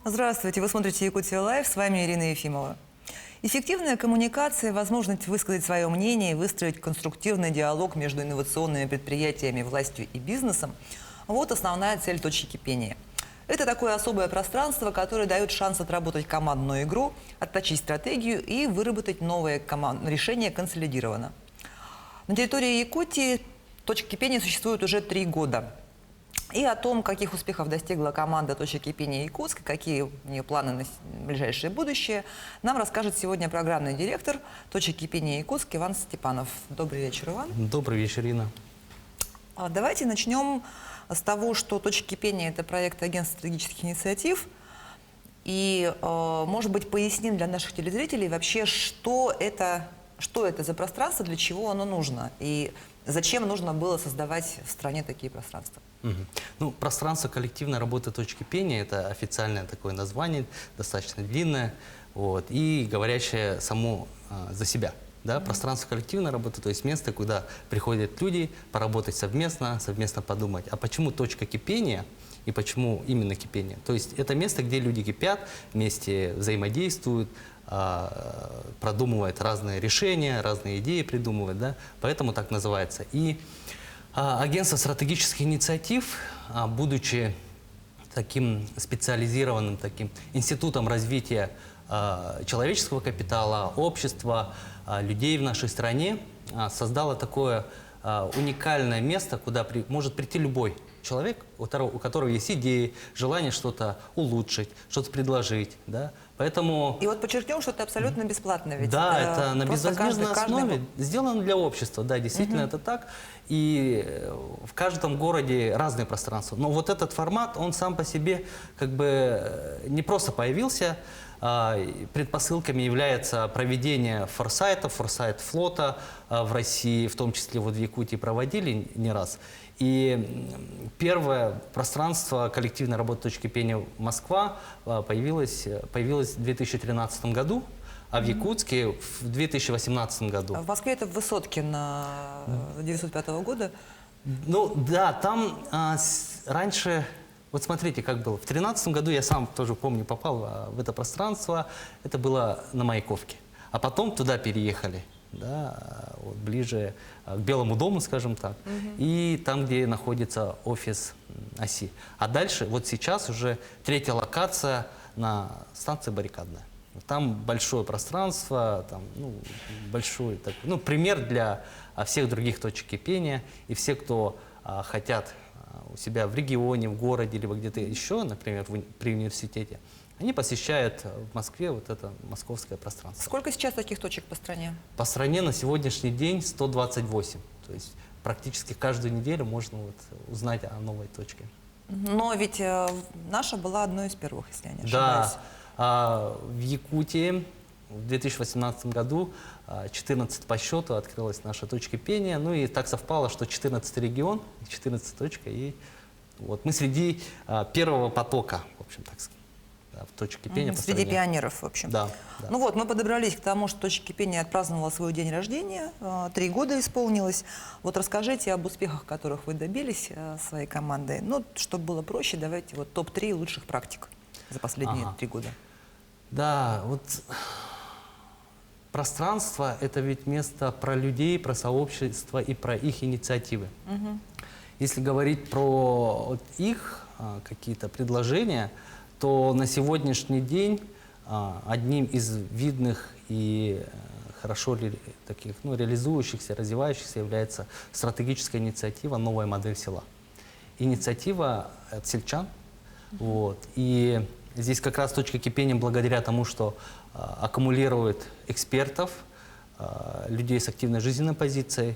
Здравствуйте, вы смотрите «Якутия Лайв», с вами Ирина Ефимова. Эффективная коммуникация – возможность высказать свое мнение и выстроить конструктивный диалог между инновационными предприятиями, властью и бизнесом – вот основная цель точки кипения. Это такое особое пространство, которое дает шанс отработать командную игру, отточить стратегию и выработать новые решения консолидированно. На территории Якутии точка кипения существует уже 3 года. И о том, каких успехов достигла команда «Точки кипения Якутска», какие у нее планы на ближайшее будущее, нам расскажет сегодня программный директор «Точки кипения Якутск» Иван Степанов. Добрый вечер, Иван. Добрый вечер, Ирина. Давайте начнем с того, что «Точки кипения» – это проект агентства стратегических инициатив. И, может быть, поясним для наших телезрителей вообще, что это за пространство, для чего оно нужно, и зачем нужно было создавать в стране такие пространства. Ну, пространство коллективной работы точки кипения – это официальное такое название, достаточно длинное, и говорящее само за себя. Да? Пространство коллективной работы, то есть место, куда приходят люди поработать совместно подумать. А почему точка кипения и почему именно кипение? То есть это место, где люди кипят, вместе взаимодействуют, продумывают разные решения, разные идеи придумывают, да? Поэтому так называется. И агентство стратегических инициатив, будучи таким специализированным таким институтом развития человеческого капитала, общества, людей в нашей стране, создало такое уникальное место, куда может прийти любой человек, у которого есть идеи, желание что-то улучшить, что-то предложить. Да? Поэтому... И вот подчеркнем, что это абсолютно бесплатно. Ведь да, это на безвозмездной основе сделано для общества. Да, действительно, это так. И в каждом городе разные пространства. Но вот этот формат, он сам по себе как бы не просто появился. Предпосылками является проведение форсайт флота в России, в том числе вот в Якутии проводили не раз. И первое пространство коллективной работы точки кипения Москва появилось в 2013 году, а в Якутске в 2018 году. В Москве это в Высотке на 905 года? Ну да, там раньше... Вот смотрите, как было. В 2013 году я сам тоже помню, попал в это пространство. Это было на Маяковке. А потом туда переехали, да, вот ближе к Белому дому, скажем так, и там, где находится офис ОСИ. А дальше, вот сейчас уже 3-я локация на станции Баррикадная. Там большое пространство, там, большой пример для всех других точек кипения. И все, кто хотят у себя в регионе, в городе, либо где-то еще, например, при университете, они посещают в Москве вот это московское пространство. Сколько сейчас таких точек по стране? По стране на сегодняшний день 128. То есть практически каждую неделю можно узнать о новой точке. Но ведь наша была одной из первых, если я не ошибаюсь. Да, в Якутии в 2018 году 14 по счету открылась наша точка кипения. Ну и так совпало, что 14 регион, 14 точка. И вот мы среди первого потока, в общем, так сказать, в точке кипения по стране. Среди пионеров, в общем. Да. Ну вот, мы подобрались к тому, что точка кипения отпраздновала свой день рождения, 3 года исполнилось. Вот расскажите об успехах, которых вы добились своей командой. Ну, чтобы было проще, давайте вот топ-3 лучших практик за последние 3 года. Да, вот пространство – это ведь место про людей, про сообщество и про их инициативы. Если говорить про их какие-то предложения, то на сегодняшний день одним из видных и хорошо таких, реализующихся, развивающихся является стратегическая инициатива «Новая модель села». Инициатива от сельчан. И здесь как раз точка кипения, благодаря тому, что аккумулирует экспертов, людей с активной жизненной позицией,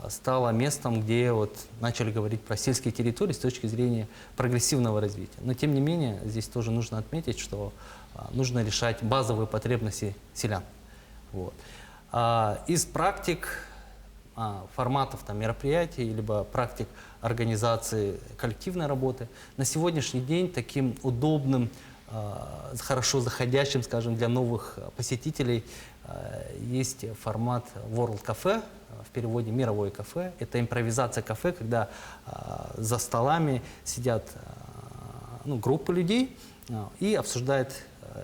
стала местом, где начали говорить про сельские территории с точки зрения прогрессивного развития. Но тем не менее, здесь тоже нужно отметить, что нужно решать базовые потребности селян. Из практик, форматов мероприятий, либо практик организации коллективной работы, на сегодняшний день таким удобным, хорошо заходящим, скажем, для новых посетителей есть формат World Cafe, в переводе «мировое кафе». Это импровизация кафе, когда за столами сидят ну, группы людей и обсуждает,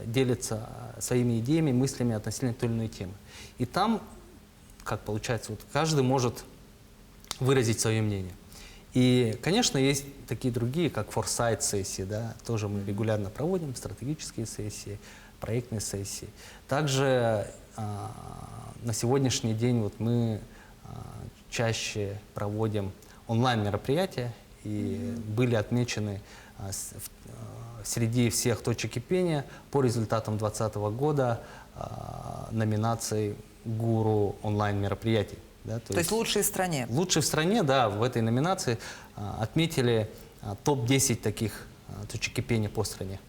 делится своими идеями, мыслями относительно той или иной темы. И там, как получается, вот каждый может выразить свое мнение. И, конечно, есть такие другие, как форсайт-сессии, да, тоже мы регулярно проводим, стратегические сессии, проектные сессии. Также на сегодняшний день вот мы чаще проводим онлайн-мероприятия, и были отмечены среди всех точек кипения по результатам 2020 года номинации «Гуру онлайн-мероприятий». Да, То есть лучшие в стране. Лучшие в стране, да, в этой номинации отметили топ-10 таких точек кипения по стране.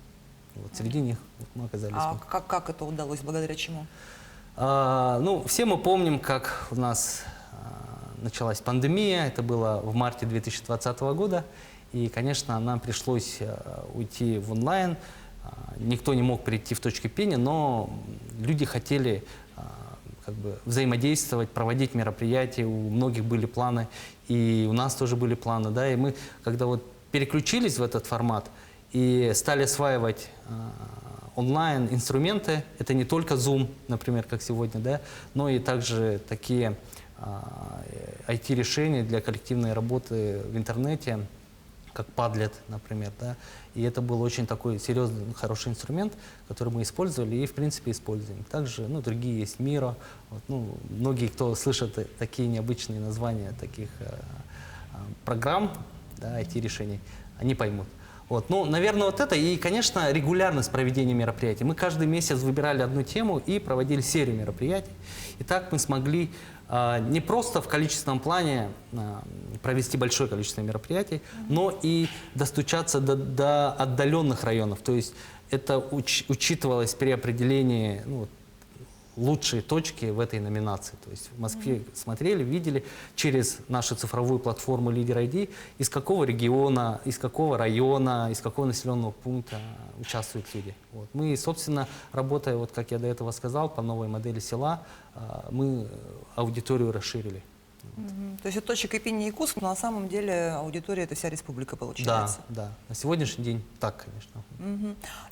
Вот, среди них вот мы оказались. А как это удалось, благодаря чему? Ну, все мы помним, как у нас началась пандемия, это было в марте 2020 года, и, конечно, нам пришлось уйти в онлайн, никто не мог прийти в точки кипения, но люди хотели как бы взаимодействовать, проводить мероприятия, у многих были планы, и у нас тоже были планы, да, и мы, когда вот переключились в этот формат и стали осваивать онлайн-инструменты, это не только Zoom, например, как сегодня, да, но и также такие IT-решения для коллективной работы в интернете, как Padlet, например, да, и это был очень такой серьезный, хороший инструмент, который мы использовали и, в принципе, используем. Также, ну, другие есть Miro, вот, ну, многие, кто слышит такие необычные названия таких программ, да, IT-решений, они поймут. Вот, ну, наверное, вот это и, конечно, регулярность проведения мероприятий. Мы каждый месяц выбирали одну тему и проводили серию мероприятий. И так мы смогли не просто в количественном плане провести большое количество мероприятий, но и достучаться до отдаленных районов. То есть это учитывалось при определении, ну, лучшие точки в этой номинации. То есть в Москве смотрели, видели через нашу цифровую платформу Лидер ID, из какого региона, из какого района, из какого населенного пункта участвуют люди. Вот. Мы, собственно, работая, вот как я до этого сказал, по новой модели села, мы аудиторию расширили. То есть это точка кипения Якутск, но на самом деле аудитория — это вся республика, получается. Да, да. На сегодняшний день так, конечно.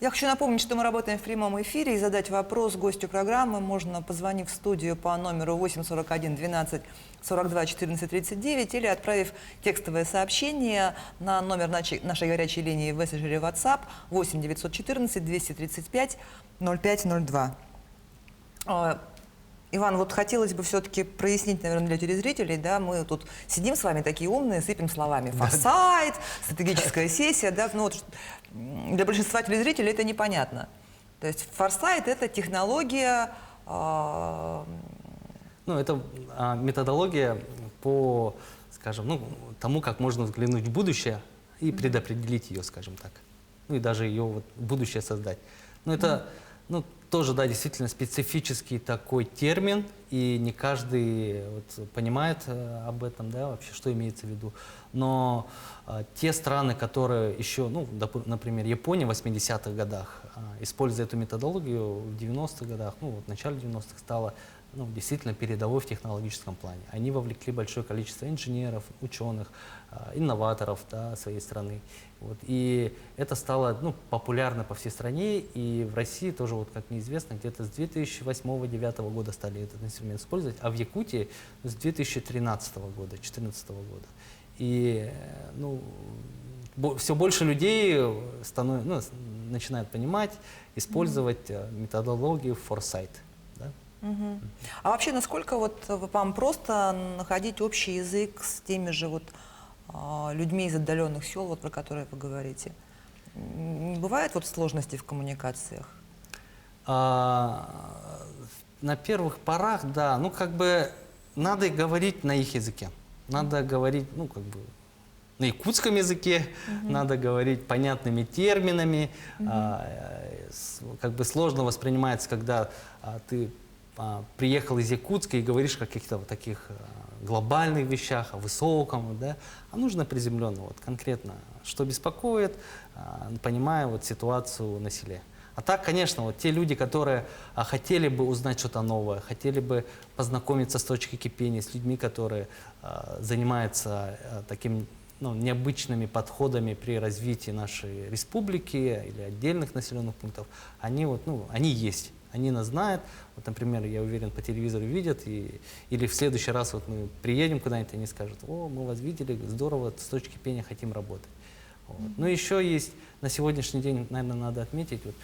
Я хочу напомнить, что мы работаем в прямом эфире, и задать вопрос гостю программы можно, позвонив в студию по номеру 841 12 42 14 39 или отправив текстовое сообщение на номер нашей горячей линии в мессенджере WhatsApp 8 914 235 0502. Иван, вот хотелось бы все-таки прояснить, наверное, для телезрителей, да, мы тут сидим с вами такие умные, сыпем словами. Форсайт, стратегическая сессия, да, ну вот для большинства телезрителей это непонятно. То есть форсайт — это технология... Ну, это методология по, скажем, ну, тому, как можно взглянуть в будущее и предопределить ее, скажем так. Ну, и даже ее вот будущее создать. Ну, это, ну, тоже, да, действительно специфический такой термин, и не каждый вот понимает об этом, да, вообще, что имеется в виду. Но те страны, которые еще, ну, например, Япония в 80-х годах, используя эту методологию, в 90-х годах, ну, вот в начале 90-х стала, ну, действительно передовой в технологическом плане. Они вовлекли большое количество инженеров, ученых, инноваторов, да, своей страны. Вот. И это стало, ну, популярно по всей стране, и в России тоже, вот, как мне известно, где-то с 2008-2009 года стали этот инструмент использовать, а в Якутии с 2013 года, 2014 года. И, ну, все больше людей начинают понимать, использовать методологию форсайт. Да? А вообще, насколько вот вам просто находить общий язык с теми же вот людьми из отдаленных сел, вот про которые вы говорите? Не бывает вот сложностей в коммуникациях? На первых порах, да, ну, как бы надо говорить на их языке. Надо говорить, ну, как бы на якутском языке, надо говорить понятными терминами. Как бы сложно воспринимается, когда ты приехал из Якутска и говоришь о каких-то вот таких глобальных вещах, о высоком, да, а нужно приземленно, вот, конкретно, что беспокоит, понимая вот ситуацию на селе. А так, конечно, вот те люди, которые хотели бы узнать что-то новое, хотели бы познакомиться с точкой кипения, с людьми, которые занимаются таким ну, необычными подходами при развитии нашей республики или отдельных населенных пунктов, они, вот, ну, они есть. Они нас знают, вот, например, я уверен, по телевизору видят, или в следующий раз вот мы приедем куда-нибудь, они скажут: о, мы вас видели, здорово, с точки пения хотим работать. Вот. Ну, еще есть, на сегодняшний день, наверное, надо отметить, вот,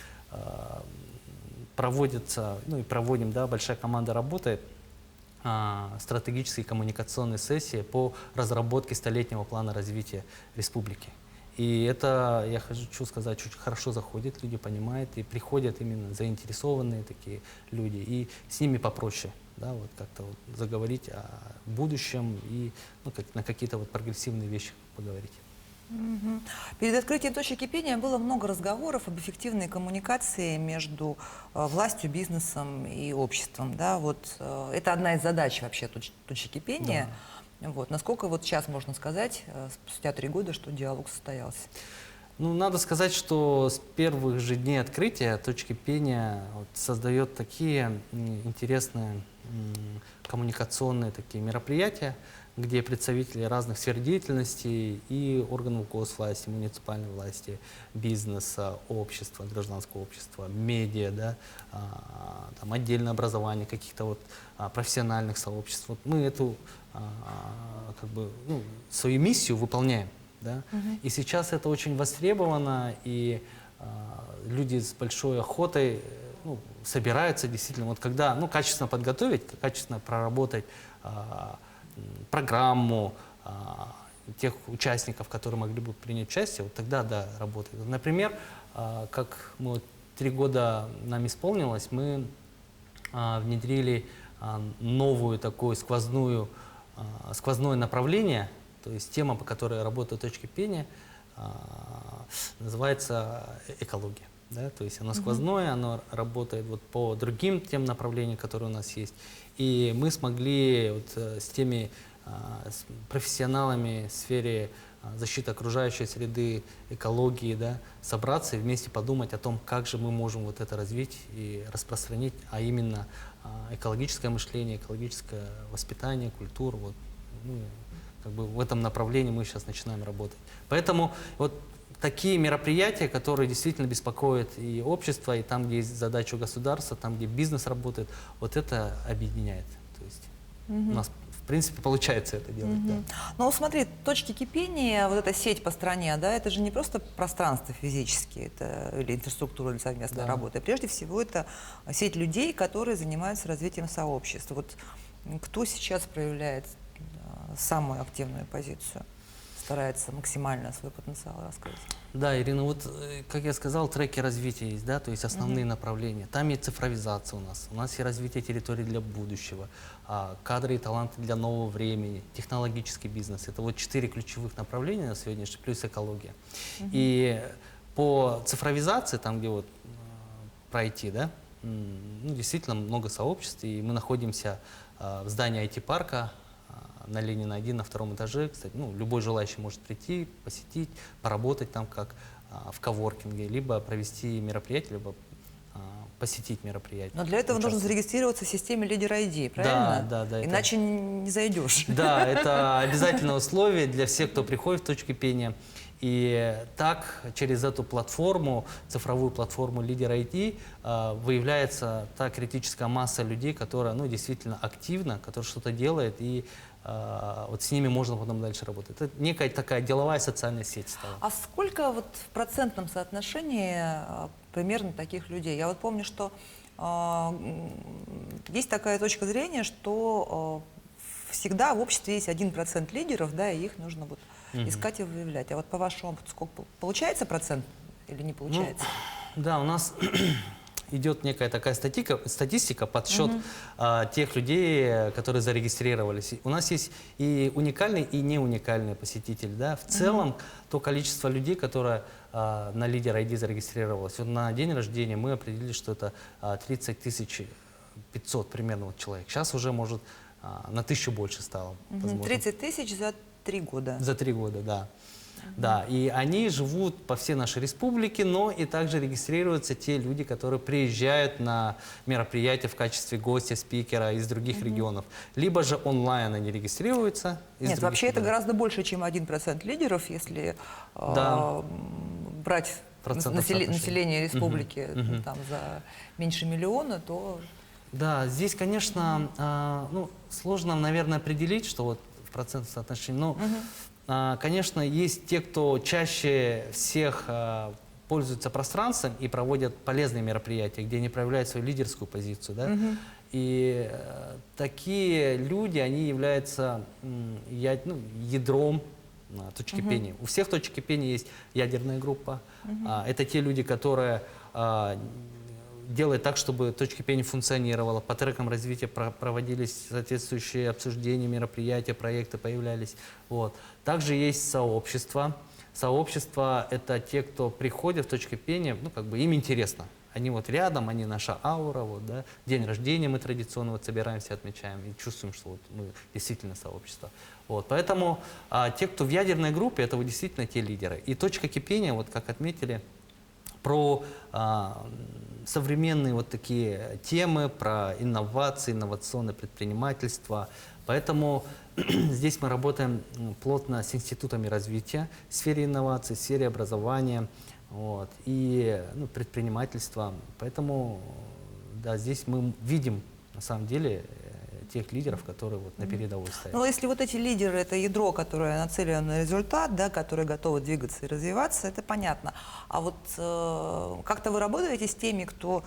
проводится, ну и проводим, да, большая команда работает, стратегические коммуникационные сессии по разработке столетнего плана развития республики. И это, я хочу сказать, очень хорошо заходит, люди понимают, и приходят именно заинтересованные такие люди, и с ними попроще, да, вот как-то вот заговорить о будущем и, ну, на какие-то вот прогрессивные вещи поговорить. Мгм. Перед открытием точки кипения было много разговоров об эффективной коммуникации между властью, бизнесом и обществом. Да? Вот, это одна из задач вообще точки кипения. Вот. Насколько вот сейчас можно сказать, спустя 3 года, что диалог состоялся? Ну, надо сказать, что с первых же дней открытия точки пения вот создает такие интересные коммуникационные такие мероприятия, где представители разных сфер деятельности и органов госвласти, муниципальной власти, бизнеса, общества, гражданского общества, медиа, да, там отдельное образование, каких-то вот профессиональных сообществ. Вот мы эту как бы, ну, свою миссию выполняем. Да? И сейчас это очень востребовано, и люди с большой охотой, ну, собираются действительно. Вот когда, ну, качественно подготовить, качественно проработать программу тех участников, которые могли бы принять участие, вот тогда, да, работает. Например, как мы вот 3 года нам исполнилось, мы внедрили новую такую сквозное направление. То есть тема, по которой работают точки пения, называется экология. Да? То есть оно сквозное, оно работает вот по другим тем направлениям, которые у нас есть. И мы смогли вот с теми с профессионалами в сфере защиты окружающей среды, экологии, да, собраться и вместе подумать о том, как же мы можем вот это развить и распространить, а именно экологическое мышление, экологическое воспитание, культуру. Вот, ну, как бы в этом направлении мы сейчас начинаем работать. Поэтому вот такие мероприятия, которые действительно беспокоят и общество, и там, где есть задача государства, там, где бизнес работает, вот это объединяет. То есть у нас, в принципе, получается это делать. Да. Ну, смотри, точки кипения, вот эта сеть по стране, да, это же не просто пространство физические, это, или инфраструктура для совместной работы. Прежде всего, это сеть людей, которые занимаются развитием сообщества. Вот кто сейчас проявляет самую активную позицию, старается максимально свой потенциал раскрыть? Да, Ирина, вот, как я сказал, треки развития есть, да, то есть основные направления. Там есть цифровизация у нас и развитие территорий для будущего, кадры и таланты для нового времени, технологический бизнес. Это вот 4 ключевых направления на сегодняшний, плюс экология. И по цифровизации, там, где вот пройти, да, ну, действительно много сообществ, и мы находимся в здании IT-парка, на Ленина 1, на 2-м этаже. Кстати, ну, любой желающий может прийти, посетить, поработать там как в коворкинге, либо провести мероприятие, либо посетить мероприятие. Но для этого нужно зарегистрироваться в системе Лидер ID, правильно? Да. Иначе не зайдешь. Да, это обязательное условие для всех, кто приходит в точки пения. И так через эту платформу, цифровую платформу Лидер ID, выявляется та критическая масса людей, которая, ну, действительно активна, которая что-то делает, и вот с ними можно потом дальше работать. Это некая такая деловая социальная сеть стала. А сколько вот в процентном соотношении примерно таких людей? Я вот помню, что есть такая точка зрения, что всегда в обществе есть 1% лидеров, да, и их нужно вот искать и выявлять. А вот по вашему опыту, сколько получается процент или не получается? Ну, да, у нас идет некая такая статистика, подсчет тех людей, которые зарегистрировались. У нас есть и уникальные, и не уникальные посетители. Да? В целом, то количество людей, которое на Лидер ID зарегистрировалось, вот на день рождения мы определили, что это 30 500 примерно вот человек. Сейчас уже, может, на 1000 больше стало. 30 тысяч за 3 года. За 3 года, да. Да, и они живут по всей нашей республике, но и также регистрируются те люди, которые приезжают на мероприятия в качестве гостя, спикера из других регионов. Либо же онлайн они регистрируются. Из Нет, других вообще это регионов. гораздо больше, чем 1% лидеров, если Да. брать Процентов соотношения. население республики там, за меньше миллиона, то... Да, здесь, конечно, ну, сложно, наверное, определить, что вот в процентном соотношении. Но, конечно, есть те, кто чаще всех пользуются пространством и проводят полезные мероприятия, где они проявляют свою лидерскую позицию. Да? И такие люди, они являются ядром точки кипения. У всех точек кипения есть ядерная группа. Это те люди, которые делает так, чтобы точка кипения функционировала. По трекам развития проводились соответствующие обсуждения, мероприятия, проекты появлялись. Вот. Также есть сообщества. Сообщества — это те, кто приходит в точку кипения, ну, как бы им интересно. Они вот рядом, они наша аура, вот, да. День рождения мы традиционно вот собираемся, отмечаем и чувствуем, что вот мы действительно сообщество. Вот. Поэтому те, кто в ядерной группе, это вот действительно те лидеры. И точка кипения, вот как отметили, про современные вот такие темы, про инновации, инновационное предпринимательство. Поэтому здесь мы работаем плотно с институтами развития в сфере инноваций, в сфере образования вот, и предпринимательства. Поэтому да, здесь мы видим на самом деле тех лидеров, которые вот на передовой стоят. Ну, если вот эти лидеры, это ядро, которое нацелено на результат, да, которые готовы двигаться и развиваться, это понятно. А вот как-то вы работаете с теми, кто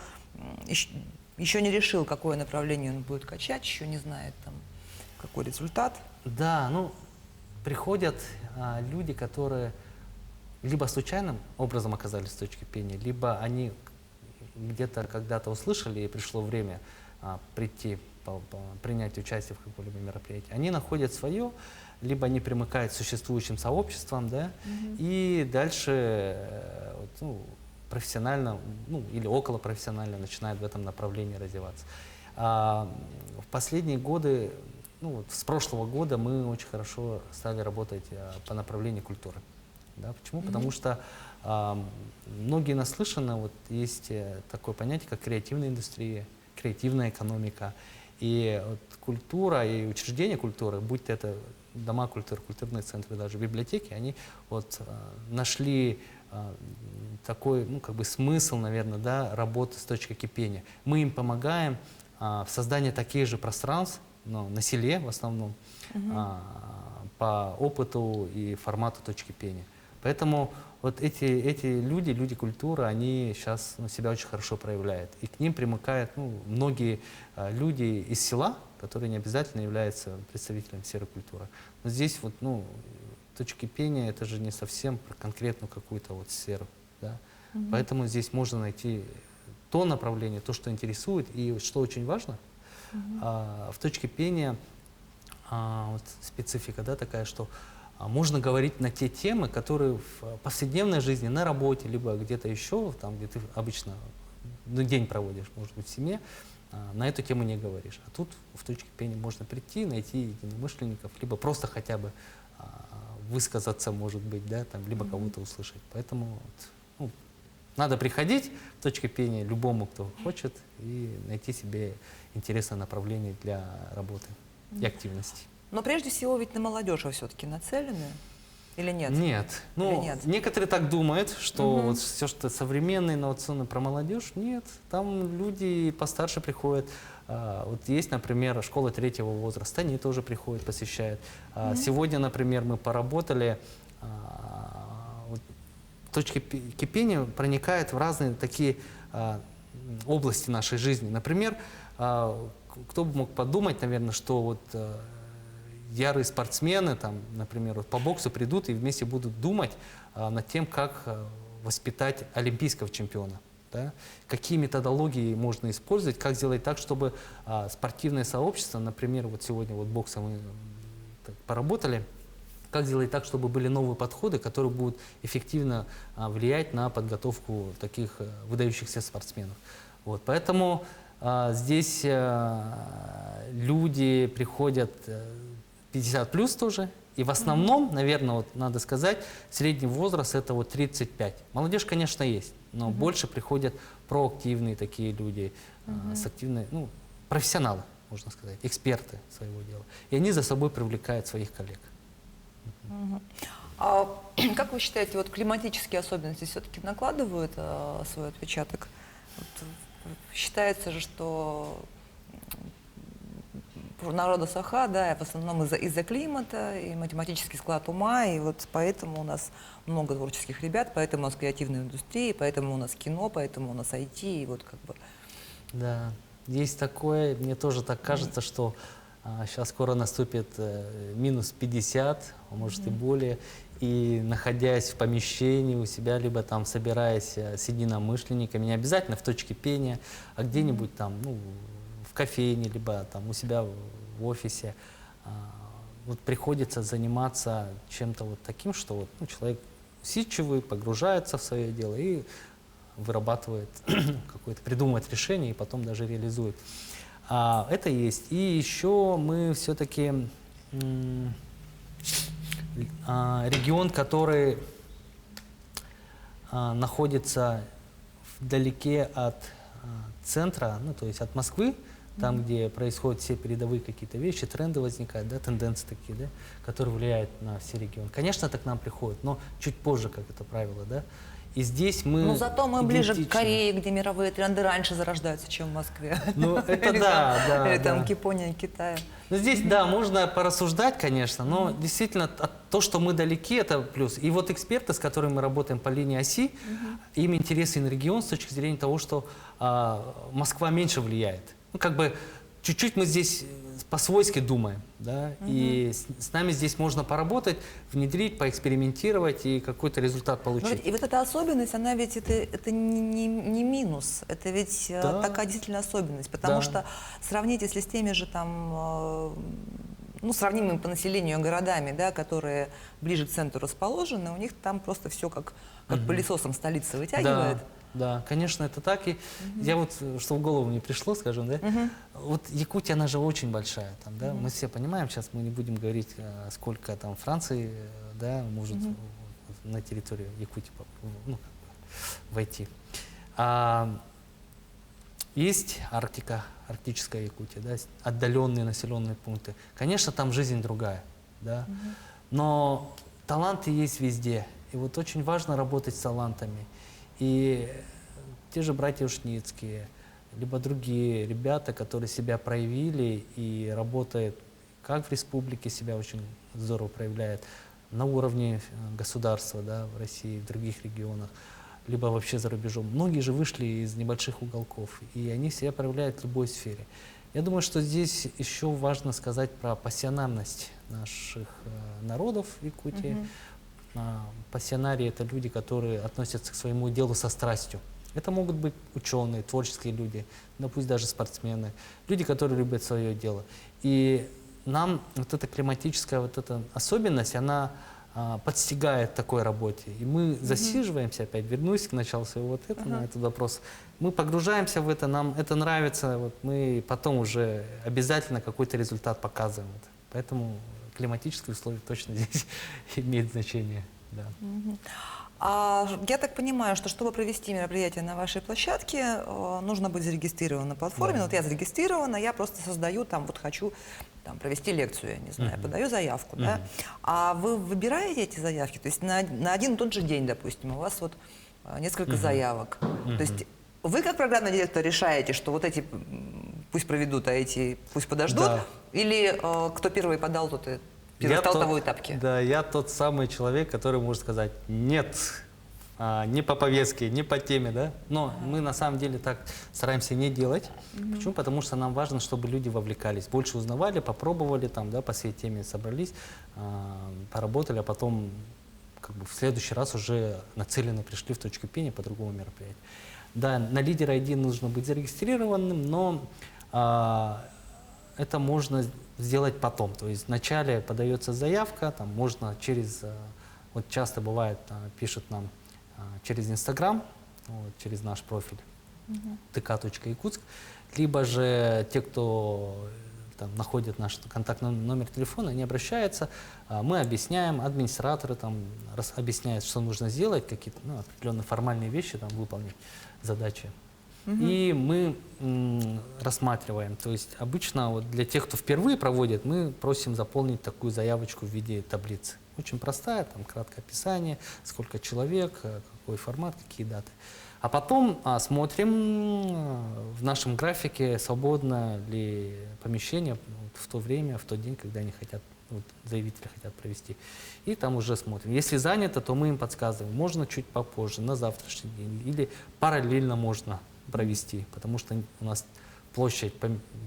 еще не решил, какое направление он будет качать, еще не знает, там, какой результат? Да, ну, приходят люди, которые либо случайным образом оказались в точке кипения, либо они где-то когда-то услышали, и пришло время прийти, принять участие в каком-либо мероприятии. Они находят свое, либо они примыкают к существующим сообществам, да, и дальше профессионально, или околопрофессионально начинают в этом направлении развиваться. В последние годы, с прошлого года мы очень хорошо стали работать по направлению культуры. Да, почему? Потому что многие наслышаны, вот есть такое понятие, как креативная индустрия, креативная экономика. И вот культура и учреждения культуры, будь то это дома культуры, культурные центры, даже библиотеки, они вот нашли такой, смысл, наверное, да, работы с точкой кипения. Мы им помогаем в создании таких же пространств, на селе в основном, по опыту и формату точки кипения. Поэтому вот эти люди культуры, они сейчас себя очень хорошо проявляют. И к ним примыкают многие люди из села, которые не обязательно являются представителями сферы культуры. Но здесь вот, точка кипения — это же не совсем про конкретную какую-то вот сферу. Да? Поэтому здесь можно найти то направление, то, что интересует. И что очень важно, в точке кипения вот специфика, да, такая, что можно говорить на те темы, которые в повседневной жизни, на работе, либо где-то еще, там, где ты обычно день проводишь, может быть, в семье, на эту тему не говоришь. А тут в точке кипения можно прийти, найти единомышленников, либо просто хотя бы высказаться, может быть, да, там, либо кого-то услышать. Поэтому надо приходить в точку кипения любому, кто хочет, и найти себе интересное направление для работы и активности. Но прежде всего ведь на молодежь вы все-таки нацелены или нет? Нет. Или нет? Некоторые так думают, что вот все, что современное, инновационное про молодежь, нет. Там люди постарше приходят. Вот есть, например, школа третьего возраста, они тоже приходят, посещают. Сегодня, например, мы поработали, точка кипения проникает в разные такие области нашей жизни. Например, кто бы мог подумать, наверное, что вот ярые спортсмены, там, например, вот по боксу придут и вместе будут думать над тем, как воспитать олимпийского чемпиона. Да? Какие методологии можно использовать, как сделать так, чтобы спортивное сообщество, например, вот сегодня вот боксом мы поработали, как сделать так, чтобы были новые подходы, которые будут эффективно влиять на подготовку таких выдающихся спортсменов. Вот, поэтому здесь люди приходят 50 плюс тоже, И в основном, наверное, вот надо сказать, средний возраст это вот 35. Молодежь, конечно, есть, но больше приходят проактивные такие люди, с активной, ну, профессионалы, можно сказать, эксперты своего дела. И они за собой привлекают своих коллег. А как вы считаете, вот климатические особенности все-таки накладывают свой отпечаток? Вот, считается же, что народа Саха, да, в основном из-за климата и математический склад ума, и вот поэтому у нас много творческих ребят, поэтому у нас креативная индустрия, поэтому у нас кино, поэтому у нас IT, и вот как бы... Да, есть такое, мне тоже так кажется, что сейчас скоро наступит минус 50, а может и более, и находясь в помещении у себя, либо там собираясь с единомышленниками, не обязательно в точке пения, а где-нибудь там, ну, в кофейне, либо там у себя в офисе, вот приходится заниматься чем-то вот таким, что вот, ну, человек усидчивый, погружается в свое дело и вырабатывает какое-то, придумывает решение и потом даже реализует. Это есть. И еще мы все-таки регион, который находится вдалеке от центра, ну, то есть от Москвы, там, где происходят все передовые какие-то вещи, тренды возникают, да, тенденции такие, да, которые влияют на все регионы. Конечно, это к нам приходит, но чуть позже, как это правило, да. И здесь мы Ну, зато мы ближе к идентичны. Корее, где мировые тренды раньше зарождаются, чем в Москве. Ну, это Или да, там- да, Или там да. к Японии, Китаю. Ну, здесь, да, можно порассуждать, конечно, но действительно то, что мы далеки, это плюс. И вот эксперты, с которыми мы работаем по линии оси, им интересен регион с точки зрения того, что Москва меньше влияет. Ну, как бы чуть-чуть мы здесь по-свойски думаем, да, и с нами здесь можно поработать, внедрить, поэкспериментировать и какой-то результат Но получить. ведь, и вот эта особенность, она ведь это не минус, это ведь Да. такая действительно особенность, потому Да. что сравнить, если с теми же там, ну, сравнимыми по населению городами, да, которые ближе к центру расположены, у них там просто все как пылесосом столица вытягивает. Да, конечно, это так. И я вот, что в голову мне пришло, скажем, да, вот Якутия, она же очень большая, там, да, мы все понимаем, сейчас мы не будем говорить, сколько там Франции, да, может на территорию Якутии, ну, как бы войти. Есть Арктика, арктическая Якутия, да, отдаленные населенные пункты. Конечно, там жизнь другая, да, но таланты есть везде. И вот очень важно работать с талантами. И те же братья Ушницкие, либо другие ребята, которые себя проявили и работают как в республике, себя очень здорово проявляют, на уровне государства, да, в России, в других регионах, либо вообще за рубежом. Многие же вышли из небольших уголков, и они себя проявляют в любой сфере. Я думаю, что здесь еще важно сказать про пассионарность наших народов в Якутии. Пассионарии — это люди, которые относятся к своему делу со страстью. Это могут быть ученые, творческие люди, да пусть даже спортсмены, люди, которые любят свое дело. И нам вот эта климатическая вот эта особенность, она подстигает такой работе. И мы засиживаемся, опять вернусь к началу своего вот этого, на этот вопрос. Мы погружаемся в это, нам это нравится, вот мы потом уже обязательно какой-то результат показываем. Поэтому климатические условия точно здесь имеют значение. Да. Я так понимаю, что чтобы провести мероприятие на вашей площадке, нужно быть зарегистрирован на платформе. Да. Вот я зарегистрирована, я просто создаю, там, вот хочу там, провести лекцию, я не знаю, подаю заявку, да? А вы выбираете эти заявки? То есть на один и тот же день, допустим, у вас вот несколько заявок. То есть вы, как программный директор, решаете, что вот эти пусть проведут, а эти пусть подождут? Да. Или кто первый подал, тот и первый Я стал тот- того этапки? Да, я тот самый человек, который может сказать «нет», не по повестке, не по теме, да. Но мы на самом деле так стараемся не делать. Почему? Потому что нам важно, чтобы люди вовлекались, больше узнавали, попробовали там, да, по всей теме собрались, поработали, а потом как бы в следующий раз уже нацеленно пришли в точку пения по другому мероприятию. Да, на лидера ID нужно быть зарегистрированным, но это можно сделать потом. То есть вначале подается заявка, там можно через, вот часто бывает, пишут нам через Инстаграм, вот, через наш профиль tk.якутск, либо же те, кто там находят наш контактный номер телефона, они обращаются, мы объясняем, администраторы там объясняют, что нужно сделать, какие-то определенные формальные вещи там выполнить, задачи. И мы рассматриваем. То есть обычно вот для тех, кто впервые проводит, мы просим заполнить такую заявочку в виде таблицы. Очень простая, там краткое описание, сколько человек, какой формат, какие даты. А потом смотрим в нашем графике, свободно ли помещение в то время, в тот день, когда они хотят, заявители хотят провести. И там уже смотрим. Если занято, то мы им подсказываем, можно чуть попозже, на завтрашний день, или параллельно можно провести, потому что у нас площадь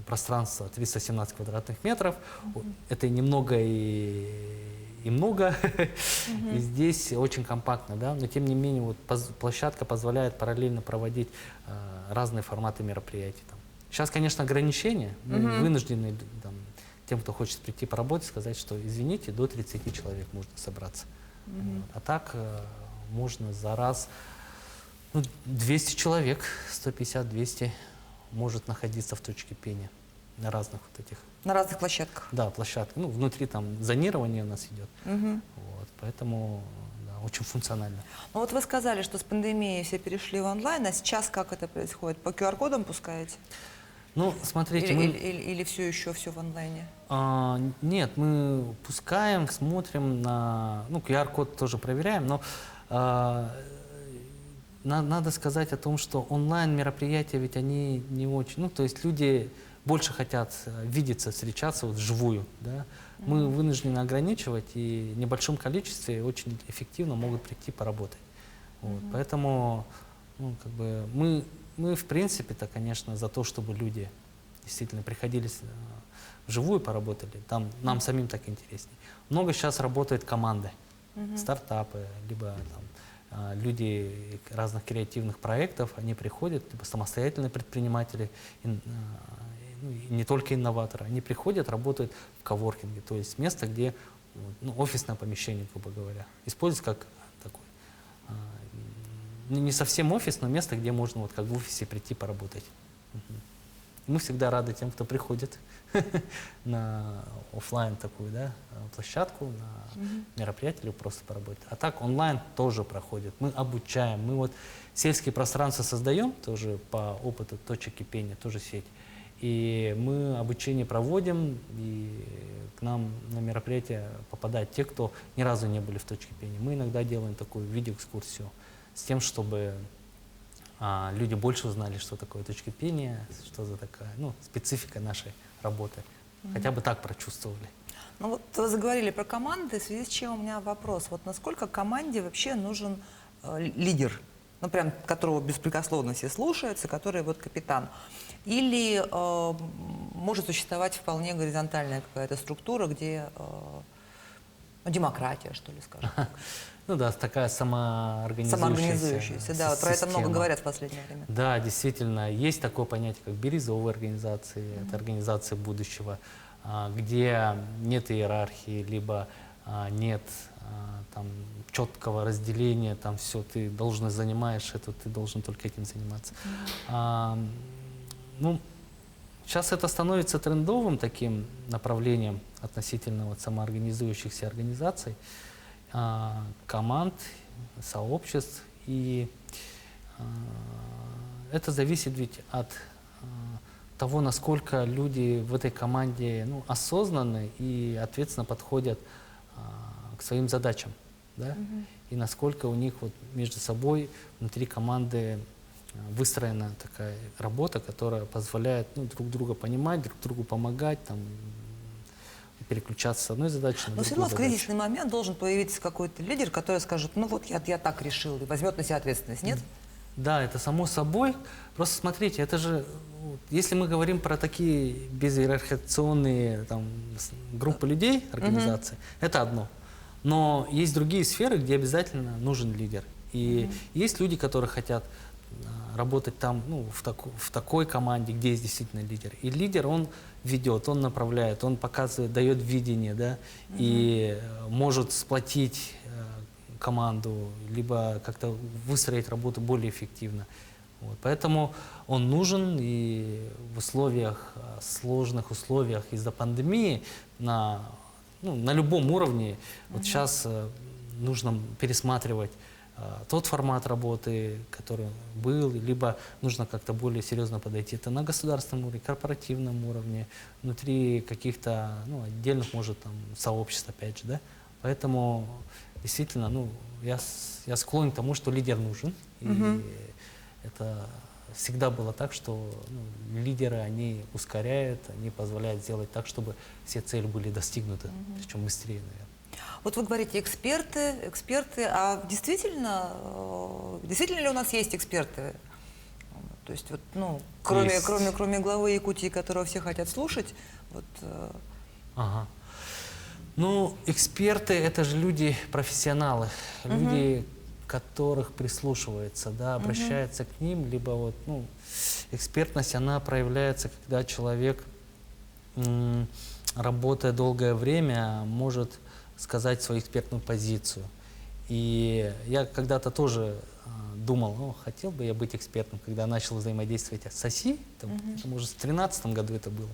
пространства 317 квадратных метров, это немного и много, и здесь очень компактно, да, но тем не менее вот площадка позволяет параллельно проводить разные форматы мероприятий. Там. Сейчас, конечно, ограничения, мы вынуждены там, тем, кто хочет прийти поработать, сказать, что извините, до 30 человек можно собраться. Вот. А так можно за раз 200 человек, 150-200 может находиться в точке пения на разных вот этих. На разных площадках. Да, площадка. Ну, внутри там зонирование у нас идет. Вот, поэтому да, очень функционально. Ну вот вы сказали, что с пандемией все перешли в онлайн, а сейчас как это происходит? По QR-кодам пускаете? Ну, смотрите, Или все еще все в онлайне? Нет, мы пускаем, смотрим на... Ну, QR-код тоже проверяем, но надо сказать о том, что онлайн-мероприятия ведь они не очень... Ну, то есть люди больше хотят видеться, встречаться вот вживую, да? Мы вынуждены ограничивать, и в небольшом количестве очень эффективно могут прийти поработать. Вот. Поэтому ну, как бы мы в принципе-то, конечно, за то, чтобы люди действительно приходили вживую, поработали. Там нам самим так интереснее. Много сейчас работает команды, стартапы, либо там, люди разных креативных проектов, они приходят, либо самостоятельные предприниматели, и не только инноваторы, они приходят, работают в коворкинге, то есть место, где офисное помещение, грубо говоря, используется как такой, не совсем офис, но место, где можно вот как в офисе прийти поработать. Мы всегда рады тем, кто приходит на офлайн такую, да, площадку, на мероприятие или просто поработать. А так онлайн тоже проходит. Мы обучаем, мы вот сельские пространства создаем, тоже по опыту точек кипения, тоже сеть. И мы обучение проводим, и к нам на мероприятие попадают те, кто ни разу не были в точке кипения. Мы иногда делаем такую видеоэкскурсию с тем, чтобы люди больше узнали, что такое точка кипения, что за такая специфика нашей работы. Хотя бы так прочувствовали. Ну вот вы заговорили про команды, в связи с чем у меня вопрос. Вот насколько команде вообще нужен лидер? Ну, прям, которого беспрекословно все слушаются, который вот капитан. Или может существовать вполне горизонтальная какая-то структура, где демократия, что ли, скажем так. Ну да, такая самоорганизующаяся да, вот про это много система. говорят в последнее время. Да, действительно, есть такое понятие, как бирюзовые организации, это организации будущего, где нет иерархии, либо нет там четкого разделения, там все, ты должен занимаешь это, ты должен только этим заниматься. Ну, сейчас это становится трендовым таким направлением относительно вот самоорганизующихся организаций, команд, сообществ, и это зависит ведь от того, насколько люди в этой команде осознанны и ответственно подходят к своим задачам, да? И насколько у них вот между собой внутри команды выстроена такая работа, которая позволяет друг друга понимать, друг другу помогать, там, переключаться с одной задачи на другую. Но все равно в задачу. кризисный момент должен появиться какой-то лидер, который скажет, ну вот я так решил, и возьмет на себя ответственность, нет? Да, это само собой. Просто смотрите, это же, если мы говорим про такие безиерархизационные там, группы людей, организации, это одно. Но есть другие сферы, где обязательно нужен лидер. И есть люди, которые хотят работать там, в такой команде, где есть действительно лидер. И лидер, он ведет, он направляет, он показывает, дает видение, да, и может сплотить команду, либо как-то выстроить работу более эффективно. Вот, поэтому он нужен, и в условиях, сложных условиях из-за пандемии на любом уровне вот сейчас нужно пересматривать тот формат работы, который был, либо нужно как-то более серьезно подойти. Это на государственном уровне, корпоративном уровне, внутри каких-то отдельных, может, там, сообществ, опять же, да. Поэтому действительно, я склонен к тому, что лидер нужен. И это всегда было так, что лидеры, они ускоряют, они позволяют сделать так, чтобы все цели были достигнуты, причем быстрее, наверное. Вот вы говорите эксперты, а действительно ли у нас есть эксперты? То есть, вот, кроме главы Якутии, которого все хотят слушать, вот... Ага. Эксперты — это же люди, профессионалы, люди, которых прислушиваются, да, обращаются к ним, либо экспертность, она проявляется, когда человек, работая долгое время, может сказать свою экспертную позицию. И я когда-то тоже думал, хотел бы я быть экспертом, когда начал взаимодействовать с ОСИ, это, может, в 2013 году это было.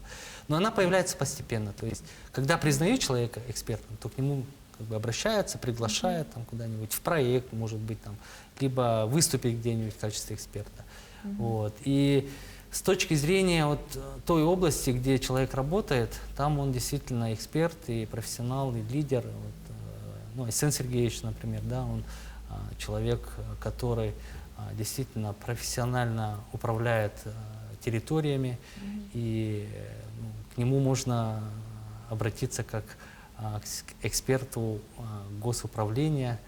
Но она появляется постепенно. То есть, когда признают человека экспертом, то к нему обращаются, приглашают куда-нибудь в проект, может быть, либо выступить где-нибудь в качестве эксперта. Вот. И с точки зрения той области, где человек работает, там он действительно эксперт и профессионал, и лидер. Айсен Сергеевич, например, да, он человек, который действительно профессионально управляет территориями, и к нему можно обратиться как к эксперту госуправления,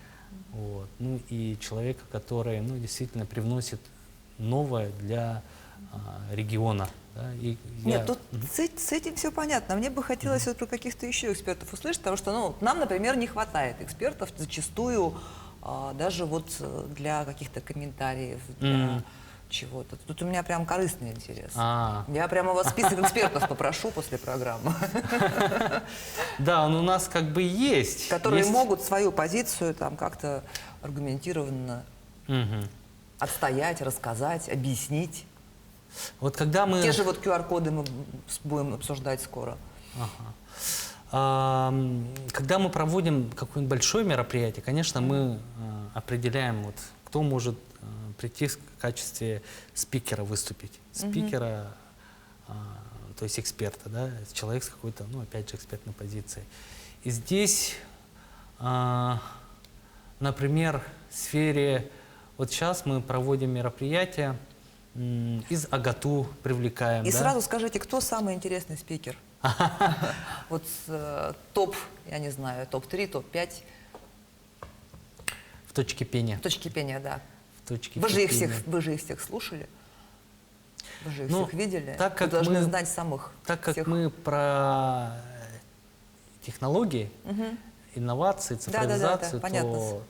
и человека, который действительно привносит новое для региона. Да, Нет, тут с этим все понятно. Мне бы хотелось про каких-то еще экспертов услышать, потому что нам, например, не хватает экспертов зачастую даже для каких-то комментариев, для чего-то. Тут у меня прям корыстный интерес. Я прямо у вас список экспертов попрошу после программы. Да, он у нас есть. Которые могут свою позицию как-то аргументированно отстоять, рассказать, объяснить. Вот когда мы... Те же QR-коды мы будем обсуждать скоро. Когда мы проводим какое-нибудь большое мероприятие, конечно, мы определяем, кто может прийти в качестве спикера выступить. Спикера, то есть эксперта, да, человек с какой-то, опять же, экспертной позицией. И здесь, например, в сфере... Вот сейчас мы проводим мероприятия, из АГАТУ привлекаем. И сразу скажите, кто самый интересный спикер? Топ, я не знаю, топ-3, топ-5. В точке пения. В точке пения, да. Вы же их всех слушали? Вы же их всех видели? Вы должны знать самых. Так как мы про технологии, инновации, цифровизацию, то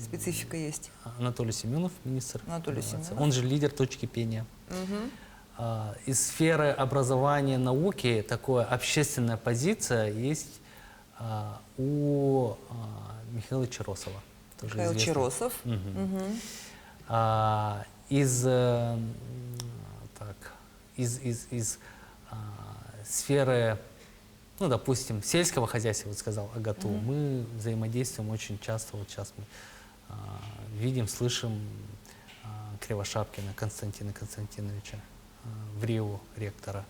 специфика есть. Анатолий Семенов, министр инноваций, он же лидер точки пения. Из сферы образования, науки такая общественная позиция есть у Михаила Чиросова. Михаил Чиросов. Из сферы, допустим, сельского хозяйства, сказал АГАТУ, мы взаимодействуем очень часто. Вот сейчас мы видим, слышим Кривошапкина Константина Константиновича, в Рио ректора.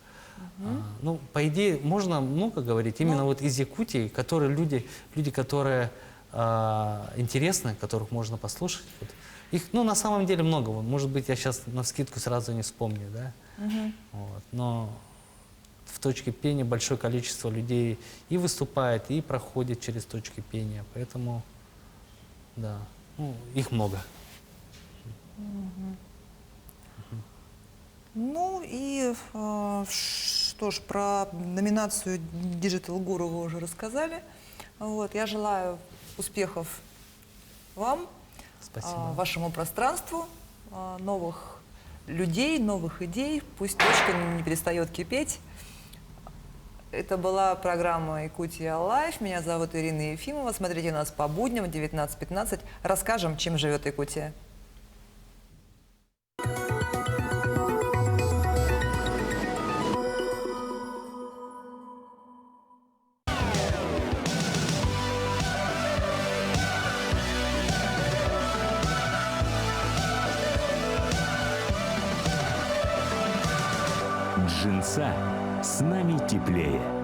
По идее, можно много говорить именно из Якутии, которые люди, которые интересны, которых можно послушать. Их, на самом деле много. Может быть, я сейчас навскидку сразу не вспомню, да? Но в точке пения большое количество людей и выступает, и проходит через точки пения. Поэтому, да, их много. Что ж, про номинацию Digital Guru вы уже рассказали. Я желаю успехов вам, вашему пространству, новых людей, новых идей. Пусть точка не перестает кипеть. Это была программа «Якутия Лайф». Меня зовут Ирина Ефимова. Смотрите нас по будням в 19:15. Расскажем, чем живет Якутия. Жинца с нами теплее.